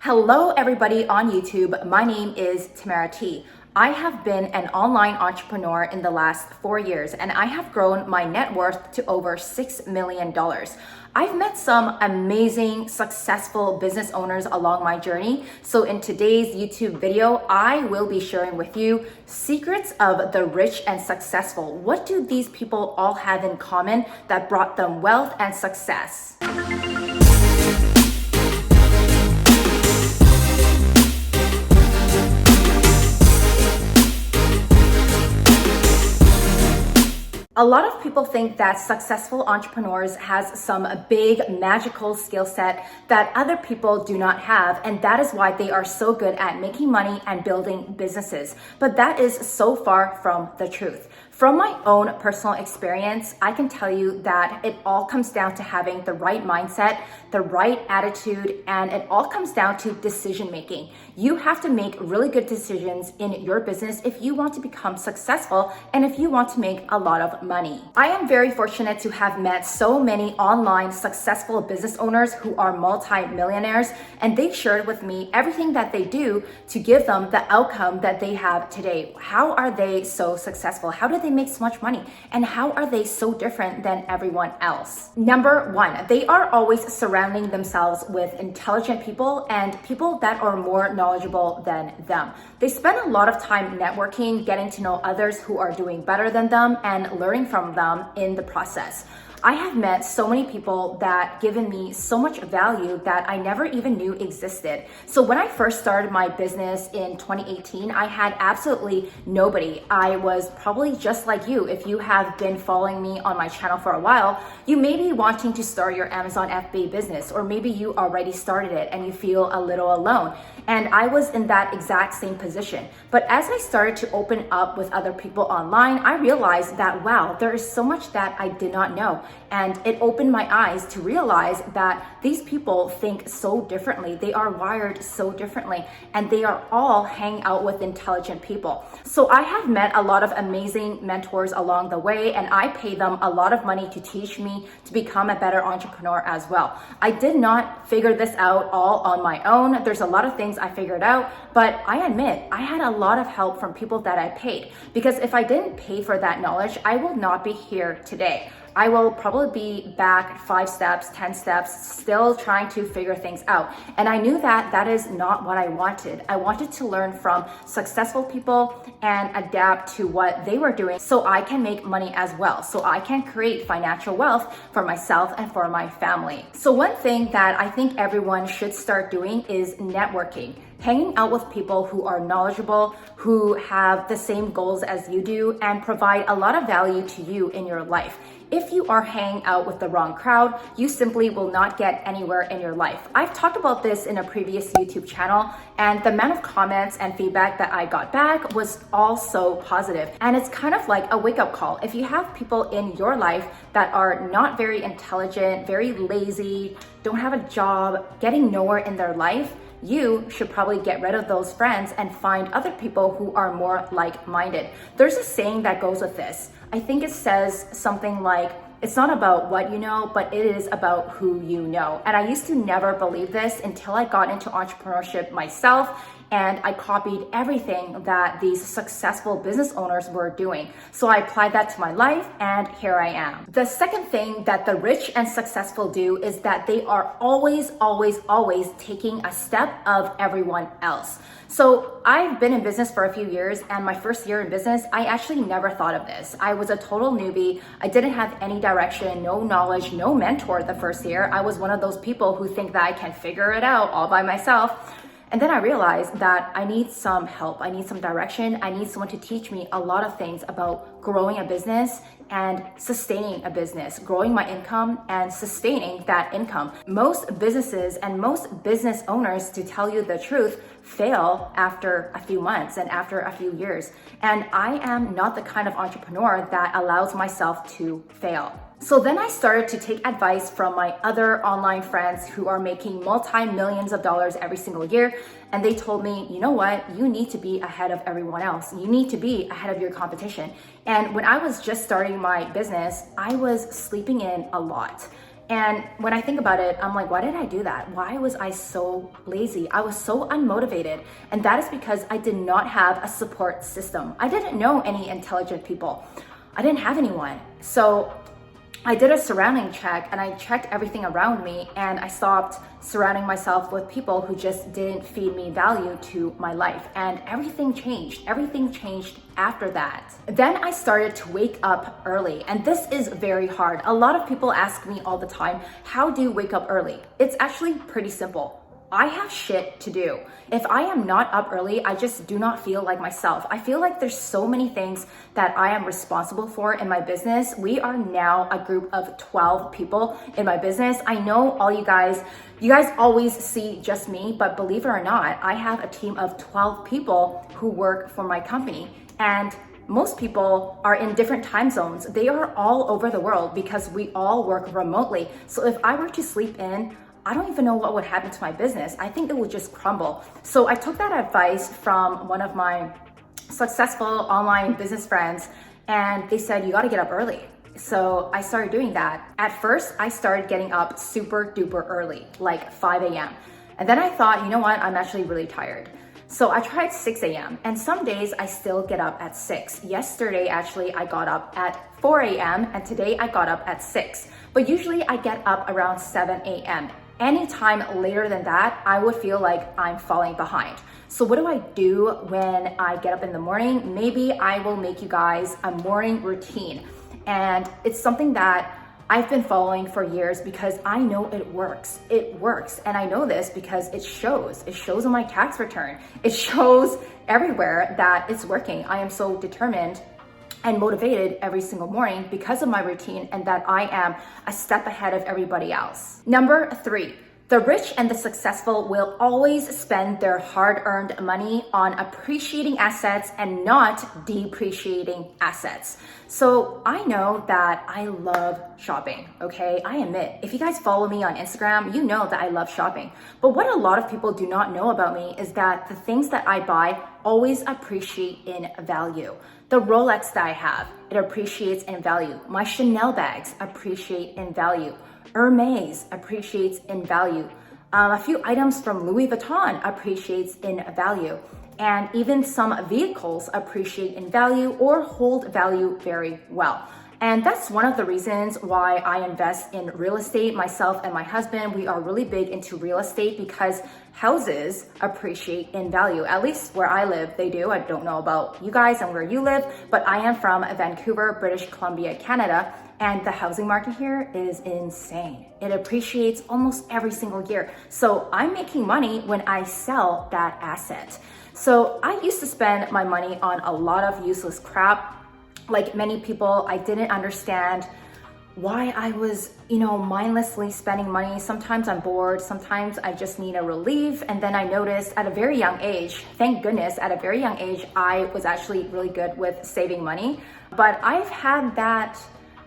Hello everybody on YouTube. My name is Tamara T. I have been an online entrepreneur in the last 4 years and I have grown my net worth to over $6 million. I've met some amazing, successful business owners along my journey. So in today's YouTube video, I will be sharing with you secrets of the rich and successful. What do these people all have in common that brought them wealth and success? A lot of people think that successful entrepreneurs has some big magical skill set that other people do not have, and that is why they are so good at making money and building businesses. But that is so far from the truth. From my own personal experience, I can tell you that it all comes down to having the right mindset, the right attitude, and it all comes down to decision making. You have to make really good decisions in your business if you want to become successful and if you want to make a lot of money. I am very fortunate to have met so many online successful business owners who are multi-millionaires, and they've shared with me everything that they do to give them the outcome that they have today. How are they so successful? How do they make so much money? And how are they so different than everyone else? Number one, they are always surrounding themselves with intelligent people and people that are more knowledgeable than them. They spend a lot of time networking, getting to know others who are doing better than them and learning from them in the process. I have met so many people that given me so much value that I never even knew existed. So when I first started my business in 2018, I had absolutely nobody. I was probably just like you. If you have been following me on my channel for a while, you may be wanting to start your Amazon FBA business, or maybe you already started it and you feel a little alone. And I was in that exact same position. But as I started to open up with other people online, I realized that, wow, there is so much that I did not know. And it opened my eyes to realize that these people think so differently. They are wired so differently, and they are all hang out with intelligent people. So I have met a lot of amazing mentors along the way, and I pay them a lot of money to teach me to become a better entrepreneur as well. I did not figure this out all on my own. There's a lot of things I figured out, but I admit I had a lot of help from people that I paid, because if I didn't pay for that knowledge, I will not be here today. I will probably be back 5 steps, 10 steps, still trying to figure things out. And I knew that that is not what I wanted. I wanted to learn from successful people and adapt to what they were doing so I can make money as well, so I can create financial wealth for myself and for my family. So one thing that I think everyone should start doing is networking. Hanging out with people who are knowledgeable, who have the same goals as you do, and provide a lot of value to you in your life. If you are hanging out with the wrong crowd, you simply will not get anywhere in your life. I've talked about this in a previous YouTube channel, and the amount of comments and feedback that I got back was all so positive. And it's kind of like a wake-up call. If you have people in your life that are not very intelligent, very lazy, don't have a job, getting nowhere in their life, you should probably get rid of those friends and find other people who are more like-minded. There's a saying that goes with this. I think it says something like, it's not about what you know, but it is about who you know. And I used to never believe this until I got into entrepreneurship myself, and I copied everything that these successful business owners were doing. So I applied that to my life, and here I am. The second thing that the rich and successful do is that they are always taking a step of everyone else. So I've been in business for a few years, and my first year in business, I actually never thought of this. I was a total newbie. I didn't have any direction, no knowledge, no mentor the first year. I was one of those people who think that I can figure it out all by myself. And then I realized that I need some help. I need some direction. I need someone to teach me a lot of things about growing a business and sustaining a business, growing my income and sustaining that income. Most businesses and most business owners, to tell you the truth, fail after a few months and after a few years. And I am not the kind of entrepreneur that allows myself to fail. So then I started to take advice from my other online friends who are making multi-millions of dollars every single year. And they told me, you know what, you need to be ahead of everyone else. You need to be ahead of your competition. And when I was just starting my business, I was sleeping in a lot. And when I think about it, I'm like, why did I do that? Why was I so lazy? I was so unmotivated. And that is because I did not have a support system. I didn't know any intelligent people. I didn't have anyone. So I did a surrounding check and I checked everything around me, and I stopped surrounding myself with people who just didn't feed me value to my life. And everything changed. Everything changed after that. Then I started to wake up early, and this is very hard. A lot of people ask me all the time, how do you wake up early? It's actually pretty simple. I have shit to do. If I am not up early, I just do not feel like myself. I feel like there's so many things that I am responsible for in my business. We are now a group of 12 people in my business. I know all you guys always see just me, but believe it or not, I have a team of 12 people who work for my company. And most people are in different time zones. They are all over the world because we all work remotely. So if I were to sleep in, I don't even know what would happen to my business. I think it would just crumble. So I took that advice from one of my successful online business friends, and they said, you gotta get up early. So I started doing that. At first, I started getting up super duper early, like 5 a.m. And then I thought, you know what, I'm actually really tired. So I tried 6 a.m. and some days I still get up at 6. Yesterday, actually, I got up at 4 a.m. and today I got up at 6. But usually I get up around 7 a.m. Anytime later than that, I would feel like I'm falling behind. So what do I do when I get up in the morning? Maybe I will make you guys a morning routine. And it's something that I've been following for years because I know it works. It works. And I know this because it shows. It shows on my tax return. It shows everywhere that it's working. I am so determined and motivated every single morning because of my routine, and that I am a step ahead of everybody else. Number 3, the rich and the successful will always spend their hard-earned money on appreciating assets and not depreciating assets. So I know that I love shopping, okay? I admit, if you guys follow me on Instagram, you know that I love shopping. But what a lot of people do not know about me is that the things that I buy always appreciate in value. The Rolex that I have, it appreciates in value. My Chanel bags appreciate in value. Hermes appreciates in value. A few items from Louis Vuitton appreciates in value. And even some vehicles appreciate in value or hold value very well. And that's one of the reasons why I invest in real estate. Myself and my husband, we are really big into real estate because houses appreciate in value. At least where I live, they do. I don't know about you guys and where you live, but I am from Vancouver, British Columbia, Canada. And the housing market here is insane. It appreciates almost every single year. So I'm making money when I sell that asset. So I used to spend my money on a lot of useless crap. Like many people, I didn't understand why I was, mindlessly spending money. Sometimes I'm bored, sometimes I just need a relief. And then I noticed at a very young age, thank goodness, at a very young age, I was actually really good with saving money. But I've had that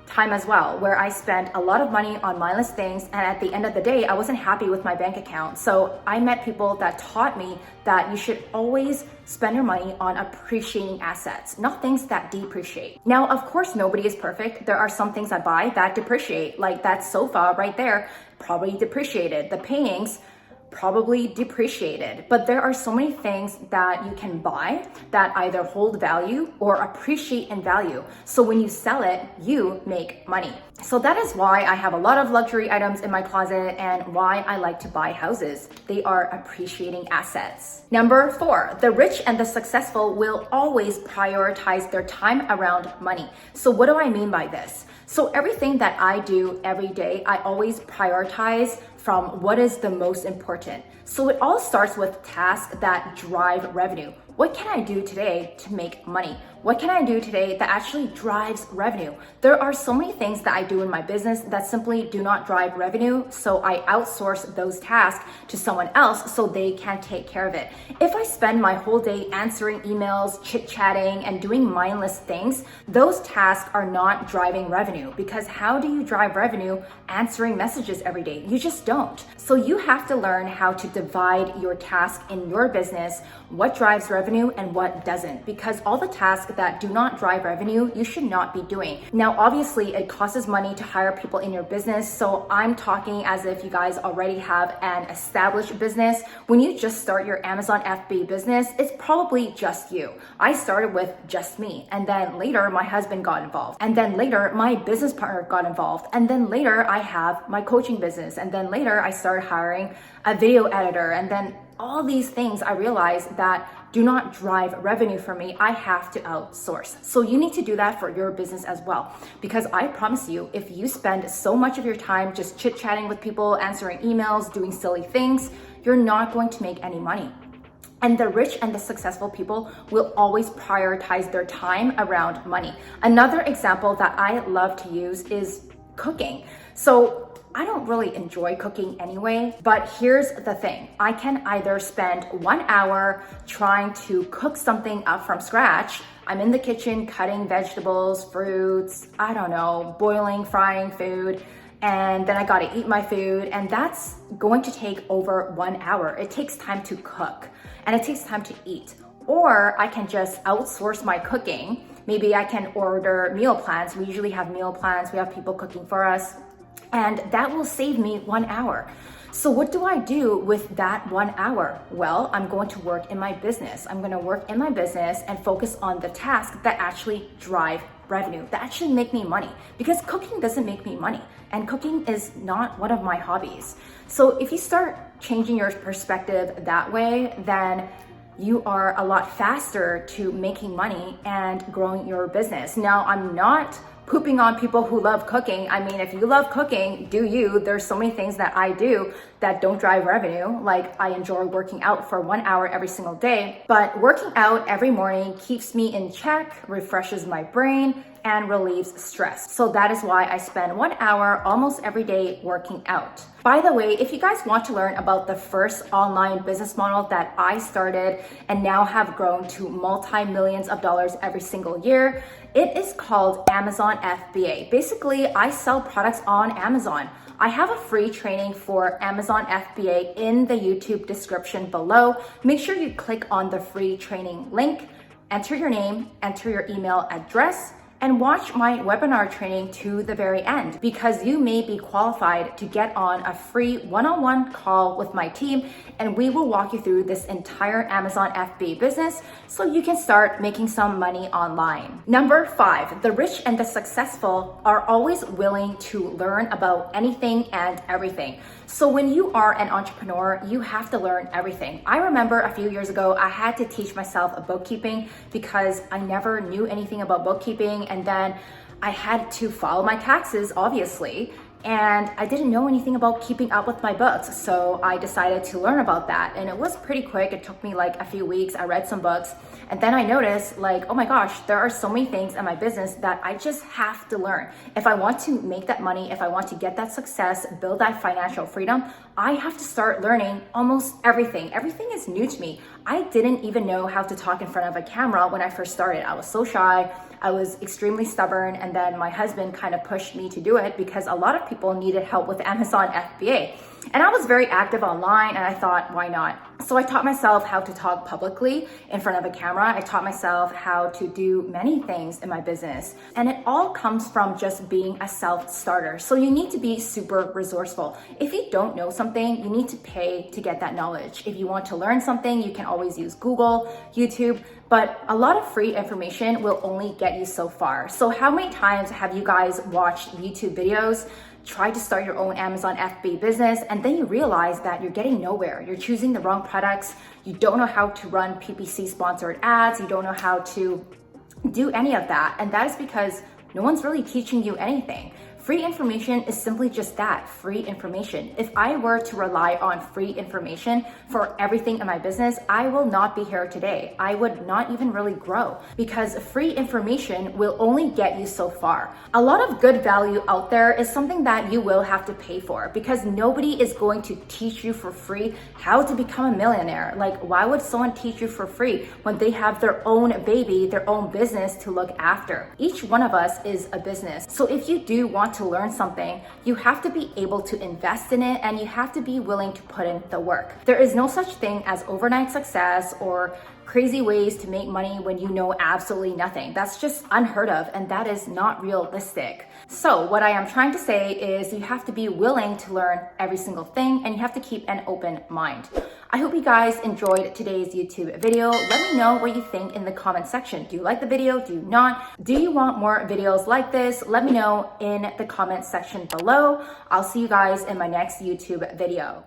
time as well where I spent a lot of money on mindless things, and at the end of the day I wasn't happy with my bank account. So I met people that taught me that you should always spend your money on appreciating assets, not things that depreciate. Now, of course, nobody is perfect. There are some things I buy that depreciate, like that sofa right there, probably depreciated. The paintings probably depreciated. But there are so many things that you can buy that either hold value or appreciate in value. So when you sell it, you make money. So that is why I have a lot of luxury items in my closet and why I like to buy houses. They are appreciating assets. Number 4, the rich and the successful will always prioritize their time around money. So what do I mean by this? So everything that I do every day, I always prioritize from what is the most important. So it all starts with tasks that drive revenue. What can I do today to make money? What can I do today that actually drives revenue? There are so many things that I do in my business that simply do not drive revenue, so I outsource those tasks to someone else so they can take care of it. If I spend my whole day answering emails, chit-chatting, and doing mindless things, those tasks are not driving revenue, because how do you drive revenue answering messages every day? You just don't. So you have to learn how to divide your task in your business, what drives revenue revenue and what doesn't, because all the tasks that do not drive revenue, you should not be doing. Now, obviously, it costs money to hire people in your business. So I'm talking as if you guys already have an established business. When you just start your Amazon FBA business, it's probably just you. I started with just me. And then later, my husband got involved. And then later, my business partner got involved. And then later, I have my coaching business. And then later, I started hiring a video editor. And then all these things, I realized that do not drive revenue for me. I have to outsource. So you need to do that for your business as well. Because I promise you, if you spend so much of your time just chit-chatting with people, answering emails, doing silly things, you're not going to make any money. And the rich and the successful people will always prioritize their time around money. Another example that I love to use is cooking. So I don't really enjoy cooking anyway, but here's the thing. I can either spend 1 hour trying to cook something up from scratch. I'm in the kitchen cutting vegetables, fruits, I don't know, boiling, frying food, and then I gotta eat my food, and that's going to take over 1 hour. It takes time to cook, and it takes time to eat. Or I can just outsource my cooking. Maybe I can order meal plans. We usually have meal plans. We have people cooking for us. And that will save me 1 hour. So what do I do with that 1 hour? Well, I'm going to work in my business. I'm going to work in my business and focus on the tasks that actually drive revenue, that actually make me money. Because cooking doesn't make me money. And cooking is not one of my hobbies. So if you start changing your perspective that way, then you are a lot faster to making money and growing your business. Now, I'm not pooping on people who love cooking. I mean, if you love cooking, do you? There's so many things that I do that don't drive revenue. Like I enjoy working out for 1 hour every single day, but working out every morning keeps me in check, refreshes my brain, and relieves stress. So that is why I spend 1 hour almost every day working out. By the way, if you guys want to learn about the first online business model that I started and now have grown to multi-millions of dollars every single year, it is called Amazon FBA. Basically, I sell products on Amazon. I have a free training for Amazon FBA in the YouTube description below. Make sure you click on the free training link, enter your name, enter your email address, and watch my webinar training to the very end, because you may be qualified to get on a free one-on-one call with my team, and we will walk you through this entire Amazon FBA business so you can start making some money online. Number 5, the rich and the successful are always willing to learn about anything and everything. So when you are an entrepreneur, you have to learn everything. I remember a few years ago, I had to teach myself bookkeeping because I never knew anything about bookkeeping. And then I had to file my taxes, obviously. And I didn't know anything about keeping up with my books. So I decided to learn about that. And it was pretty quick. It took me like a few weeks. I read some books. And then I noticed like, oh my gosh, there are so many things in my business that I just have to learn. If I want to make that money, if I want to get that success, build that financial freedom, I have to start learning almost everything. Everything is new to me. I didn't even know how to talk in front of a camera when I first started. I was so shy. I was extremely stubborn, and then my husband kind of pushed me to do it because a lot of people needed help with Amazon FBA. And I was very active online, and I thought, why not? So I taught myself how to talk publicly in front of a camera. I taught myself how to do many things in my business. And it all comes from just being a self-starter. So you need to be super resourceful. If you don't know something, you need to pay to get that knowledge. If you want to learn something, you can always use Google, YouTube, but a lot of free information will only get you so far. So how many times have you guys watched YouTube videos, try to start your own Amazon FBA business, and then you realize that you're getting nowhere. You're choosing the wrong products. You don't know how to run PPC sponsored ads. You don't know how to do any of that. And that is because no one's really teaching you anything. Free information is simply just that, free information. If I were to rely on free information for everything in my business, I will not be here today. I would not even really grow because free information will only get you so far. A lot of good value out there is something that you will have to pay for because nobody is going to teach you for free how to become a millionaire. Like, why would someone teach you for free when they have their own baby, their own business to look after? Each one of us is a business. So if you do want to learn something, you have to be able to invest in it and you have to be willing to put in the work. There is no such thing as overnight success or crazy ways to make money when you know absolutely nothing. That's just unheard of and that is not realistic. So what I am trying to say is you have to be willing to learn every single thing and you have to keep an open mind. I hope you guys enjoyed today's YouTube video. Let me know what you think in the comment section. Do you like the video? Do you not? Do you want more videos like this? Let me know in the comment section below. I'll see you guys in my next YouTube video.